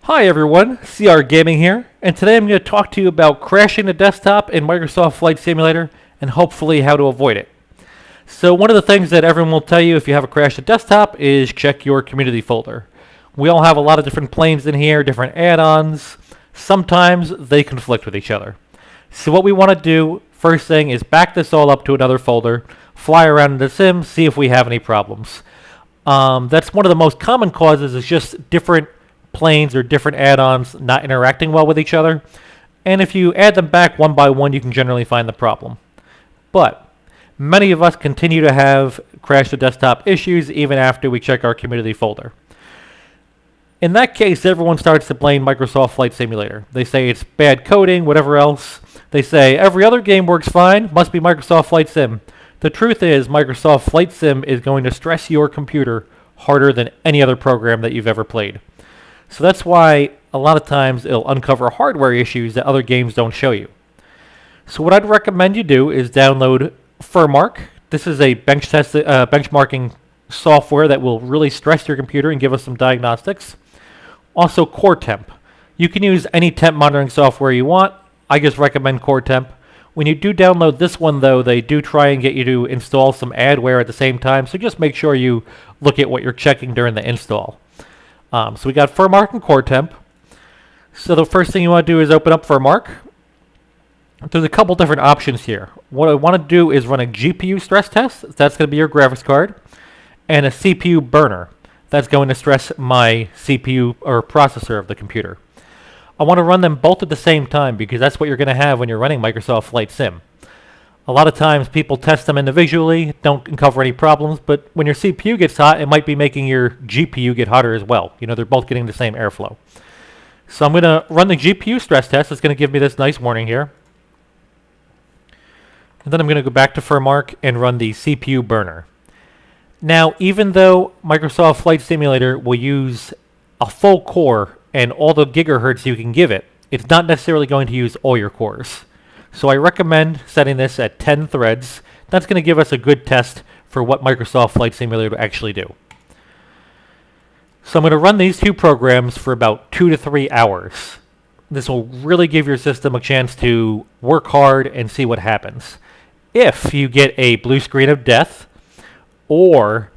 Hi everyone, CR Gaming here, and today I'm going to talk to you about crashing the desktop in Microsoft Flight Simulator and hopefully how to avoid it. So one of the things that everyone will tell you if you have a crashed desktop is check your community folder. We all have a lot of different planes in here, different add-ons. Sometimes they conflict with each other. So what we want to do, first thing, is back this all up to another folder, fly around in the sim, see if we have any problems. That's one of the most common causes, is just different planes or different add-ons not interacting well with each other. And if you add them back one by one, you can generally find the problem. But many of us continue to have crash to desktop issues even after we check our community folder. In that case, everyone starts to blame Microsoft Flight Simulator. They say it's bad coding, whatever else. They say every other game works fine, must be Microsoft Flight Sim. The truth is, Microsoft Flight Sim is going to stress your computer harder than any other program that you've ever played. So that's why a lot of times it'll uncover hardware issues that other games don't show you. So what I'd recommend you do is download Furmark. This is a benchmarking software that will really stress your computer and give us some diagnostics. Also Core Temp. You can use any temp monitoring software you want. I just recommend Core Temp. When you do download this one though, they do try and get you to install some adware at the same time, so just make sure you look at what you're checking during the install. So we got Furmark and Core Temp. So the first thing you want to do is open up Furmark. There's a couple different options here. What I want to do is run a GPU stress test. That's going to be your graphics card. And a CPU burner. That's going to stress my CPU or processor of the computer. I want to run them both at the same time because that's what you're going to have when you're running Microsoft Flight Sim. A lot of times people test them individually, don't uncover any problems, but when your CPU gets hot, it might be making your GPU get hotter as well. You know, they're both getting the same airflow. So I'm going to run the GPU stress test. It's going to give me this nice warning here. And then I'm going to go back to Furmark and run the CPU burner. Now, even though Microsoft Flight Simulator will use a full core and all the gigahertz you can give it, it's not necessarily going to use all your cores. So I recommend setting this at 10 threads. That's going to give us a good test for what Microsoft Flight Simulator will actually do. So I'm going to run these two programs for about 2 to 3 hours. This will really give your system a chance to work hard and see what happens. If you get a blue screen of death, or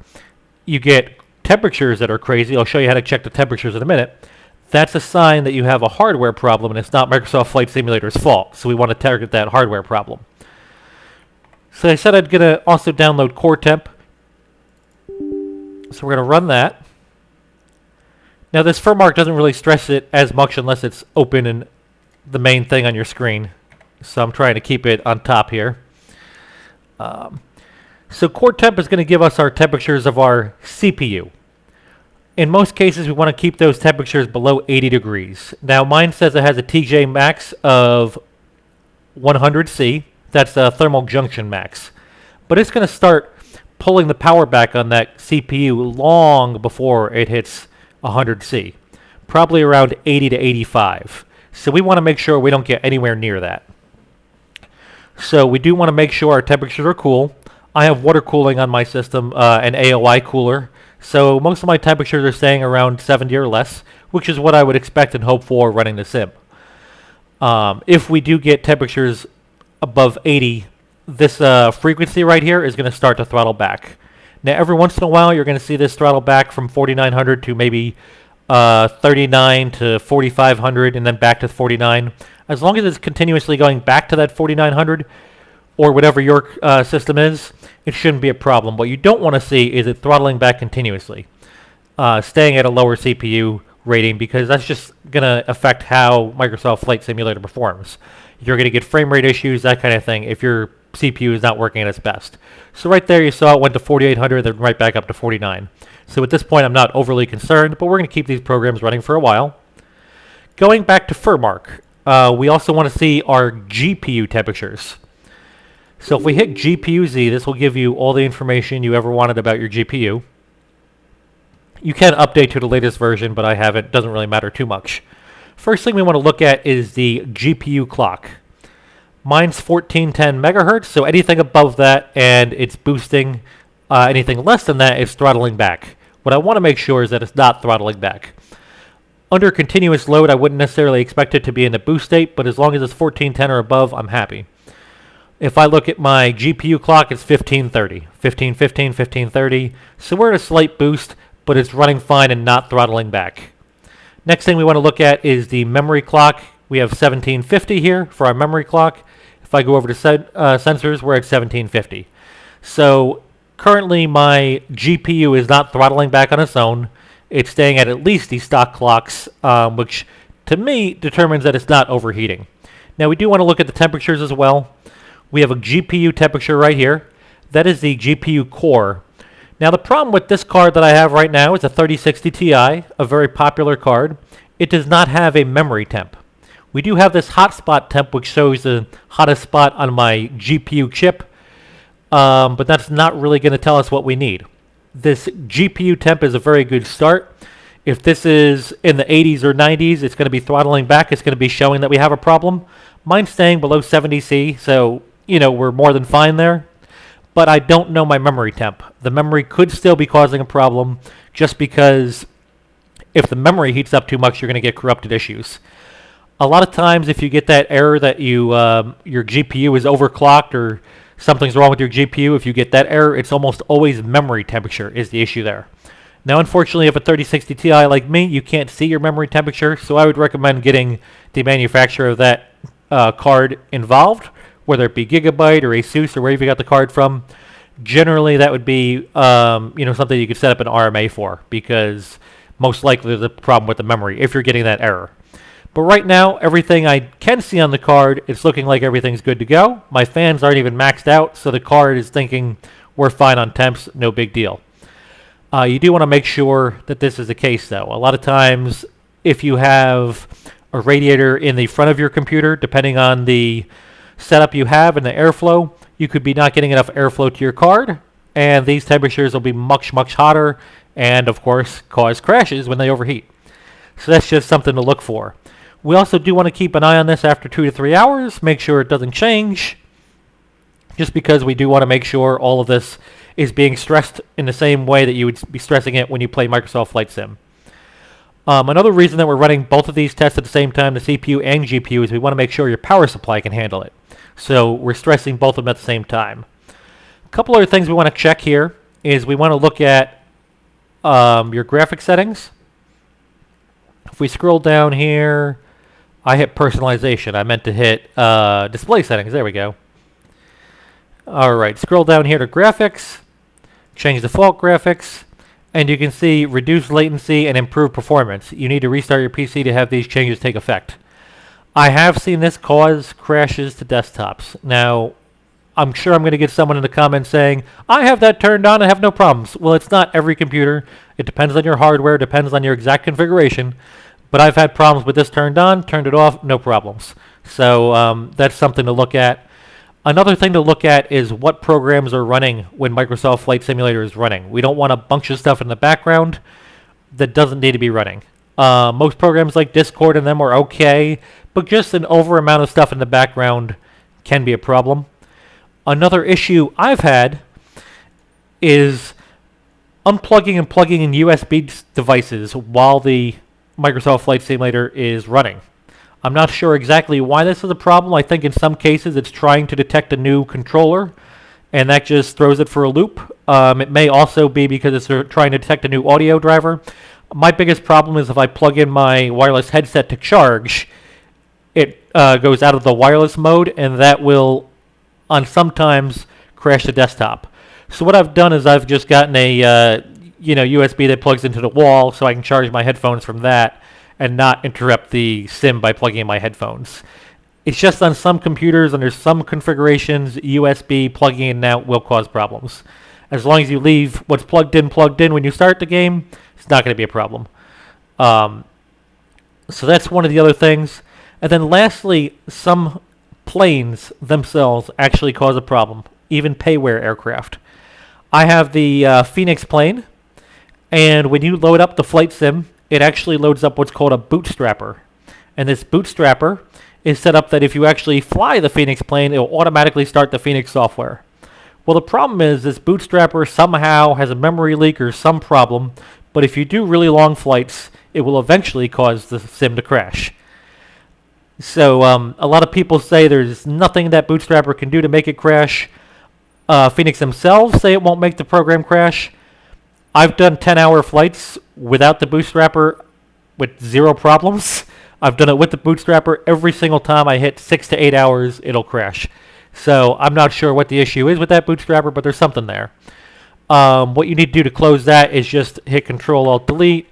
you get temperatures that are crazy, I'll show you how to check the temperatures in a minute, that's a sign that you have a hardware problem and it's not Microsoft Flight Simulator's fault. So we want to target that hardware problem. So I said I'm going to also download Core Temp. So we're going to run that. Now this Furmark doesn't really stress it as much unless it's open in the main thing on your screen. So I'm trying to keep it on top here. So Core Temp is going to give us our temperatures of our CPU. In most cases, we want to keep those temperatures below 80 degrees. Now, mine says it has a TJ max of 100C. That's a thermal junction max. But it's going to start pulling the power back on that CPU long before it hits 100C. Probably around 80 to 85. So we want to make sure we don't get anywhere near that. So we do want to make sure our temperatures are cool. I have water cooling on my system, an AOI cooler. So most of my temperatures are staying around 70 or less, which is what I would expect and hope for running the sim. If we do get temperatures above 80, this frequency right here is going to start to throttle back. Now every once in a while you're going to see this throttle back from 4900 to maybe 39 to 4500 and then back to 49. As long as it's continuously going back to that 4900 or whatever your system is, it shouldn't be a problem. What you don't want to see is it throttling back continuously, staying at a lower CPU rating, because that's just going to affect how Microsoft Flight Simulator performs. You're going to get frame rate issues, that kind of thing, if your CPU is not working at its best. So right there you saw it went to 4800, then right back up to 49. So at this point I'm not overly concerned, but we're going to keep these programs running for a while. Going back to Furmark, we also want to see our GPU temperatures. So if we hit GPU-Z, this will give you all the information you ever wanted about your GPU. You can update to the latest version, but I haven't. Doesn't really matter too much. First thing we want to look at is the GPU clock. Mine's 1410 megahertz, so anything above that and it's boosting, anything less than that is throttling back. What I want to make sure is that it's not throttling back. Under continuous load, I wouldn't necessarily expect it to be in the boost state, but as long as it's 1410 or above, I'm happy. If I look at my GPU clock, it's 1530, 1515, 1530. So we're at a slight boost, but it's running fine and not throttling back. Next thing we want to look at is the memory clock. We have 1750 here for our memory clock. If I go over to sensors, we're at 1750. So currently my GPU is not throttling back on its own. It's staying at least these stock clocks, which to me determines that it's not overheating. Now we do want to look at the temperatures as well. We have a GPU temperature right here. That is the GPU core. Now the problem with this card that I have right now is a 3060 Ti, a very popular card. It does not have a memory temp. We do have this hotspot temp, which shows the hottest spot on my GPU chip, but that's not really going to tell us what we need. This GPU temp is a very good start. If this is in the 80s or 90s, it's going to be throttling back. It's going to be showing that we have a problem. Mine's staying below 70C, so we're more than fine there. But I don't know my memory temp. The memory could still be causing a problem just because if the memory heats up too much, you're going to get corrupted issues. A lot of times if you get that error that your GPU is overclocked or something's wrong with your GPU, if you get that error, it's almost always memory temperature is the issue there. Now, unfortunately, if a 3060 Ti like me, you can't see your memory temperature, so I would recommend getting the manufacturer of that card involved, whether it be Gigabyte or Asus or wherever you got the card from. Generally, that would be something you could set up an RMA for, because most likely there's a problem with the memory if you're getting that error. But right now, everything I can see on the card, it's looking like everything's good to go. My fans aren't even maxed out, so the card is thinking we're fine on temps, no big deal. You do want to make sure that this is the case, though. A lot of times, if you have a radiator in the front of your computer, depending on the setup you have and the airflow, you could be not getting enough airflow to your card, and these temperatures will be much, much hotter, and of course, cause crashes when they overheat. So that's just something to look for. We also do want to keep an eye on this after 2 to 3 hours, make sure it doesn't change, just because we do want to make sure all of this is being stressed in the same way that you would be stressing it when you play Microsoft Flight Sim. Another reason that we're running both of these tests at the same time, the CPU and GPU, is we want to make sure your power supply can handle it. So we're stressing both of them at the same time. A couple other things we want to check here is we want to look at your graphic settings. If we scroll down here, I hit personalization. I meant to hit display settings. There we go. All right, scroll down here to graphics, change default graphics, and you can see reduce latency and improve performance. You need to restart your PC to have these changes take effect. I have seen this cause crashes to desktops. Now, I'm sure I'm going to get someone in the comments saying, I have that turned on, I have no problems. Well, it's not every computer. It depends on your hardware, depends on your exact configuration. But I've had problems with this turned on, turned it off, no problems. So that's something to look at. Another thing to look at is what programs are running when Microsoft Flight Simulator is running. We don't want a bunch of stuff in the background that doesn't need to be running. Most programs like Discord and them are okay, but just an over amount of stuff in the background can be a problem. Another issue I've had is unplugging and plugging in USB devices while the Microsoft Flight Simulator is running. I'm not sure exactly why this is a problem. I think in some cases it's trying to detect a new controller, and that just throws it for a loop. It may also be because it's trying to detect a new audio driver. My biggest problem is if I plug in my wireless headset to charge, it goes out of the wireless mode, and that will, on sometimes, crash the desktop. So what I've done is I've just gotten a USB that plugs into the wall so I can charge my headphones from that and not interrupt the sim by plugging in my headphones. It's just on some computers, under some configurations, USB plugging in and out will cause problems. As long as you leave what's plugged in when you start the game, it's not going to be a problem. So that's one of the other things. And then lastly, some planes themselves actually cause a problem, even payware aircraft. I have the Phoenix plane, and when you load up the flight sim, it actually loads up what's called a bootstrapper. And this bootstrapper is set up that if you actually fly the Phoenix plane, it will automatically start the Phoenix software. Well, the problem is this bootstrapper somehow has a memory leak or some problem, but if you do really long flights, it will eventually cause the sim to crash. So a lot of people say there's nothing that Bootstrapper can do to make it crash. Phoenix themselves say it won't make the program crash. I've done 10-hour flights without the Bootstrapper with zero problems. I've done it with the Bootstrapper. Every single time I hit 6 to 8 hours, it'll crash. So I'm not sure what the issue is with that Bootstrapper, but there's something there. What you need to do to close that is just hit Control-Alt-Delete,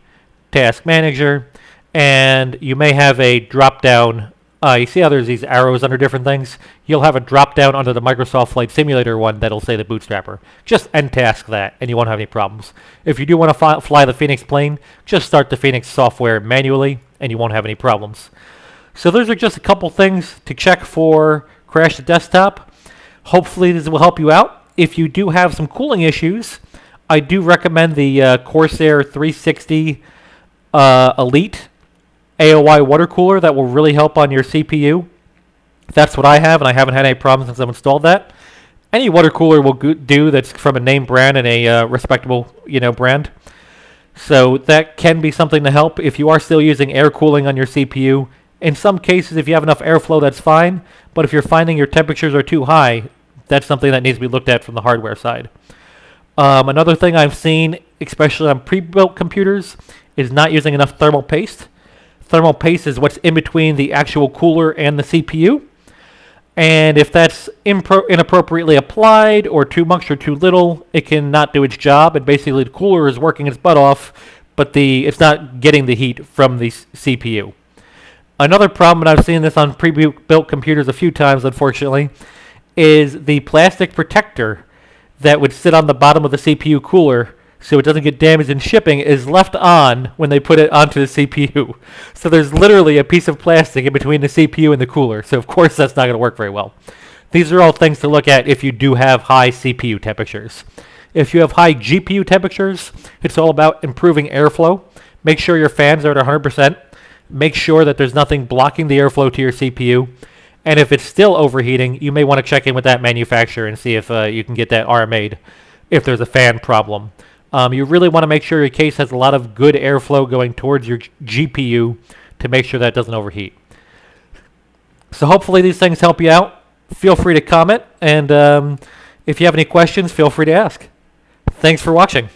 Task Manager, and you may have a drop-down. You see how there's these arrows under different things? You'll have a drop-down under the Microsoft Flight Simulator one that'll say the Bootstrapper. Just end task that, and you won't have any problems. If you do want to fly the Phoenix plane, just start the Phoenix software manually, and you won't have any problems. So those are just a couple things to check for Crash the Desktop. Hopefully this will help you out. If you do have some cooling issues, I do recommend the Corsair 360 Elite AOI water cooler. That will really help on your CPU. That's what I have, and I haven't had any problems since I've installed that. Any water cooler will do that's from a name brand and a respectable, brand. So that can be something to help if you are still using air cooling on your CPU. In some cases, if you have enough airflow, that's fine. But if you're finding your temperatures are too high, that's something that needs to be looked at from the hardware side. Another thing I've seen, especially on pre-built computers, is not using enough thermal paste. Thermal paste is what's in between the actual cooler and the CPU. And if that's inappropriately applied or too much or too little, it can not do its job. And basically the cooler is working its butt off, but it's not getting the heat from the CPU. Another problem, and I've seen this on pre-built computers a few times, unfortunately, is the plastic protector that would sit on the bottom of the CPU cooler so it doesn't get damaged in shipping is left on when they put it onto the CPU. So there's literally a piece of plastic in between the CPU and the cooler. So of course that's not going to work very well. These are all things to look at if you do have high CPU temperatures. If you have high GPU temperatures, it's all about improving airflow. Make sure your fans are at 100%. Make sure that there's nothing blocking the airflow to your CPU. And if it's still overheating, you may want to check in with that manufacturer and see if you can get that RMA'd if there's a fan problem. You really want to make sure your case has a lot of good airflow going towards your GPU to make sure that doesn't overheat. So hopefully these things help you out. Feel free to comment, and if you have any questions, feel free to ask. Thanks for watching.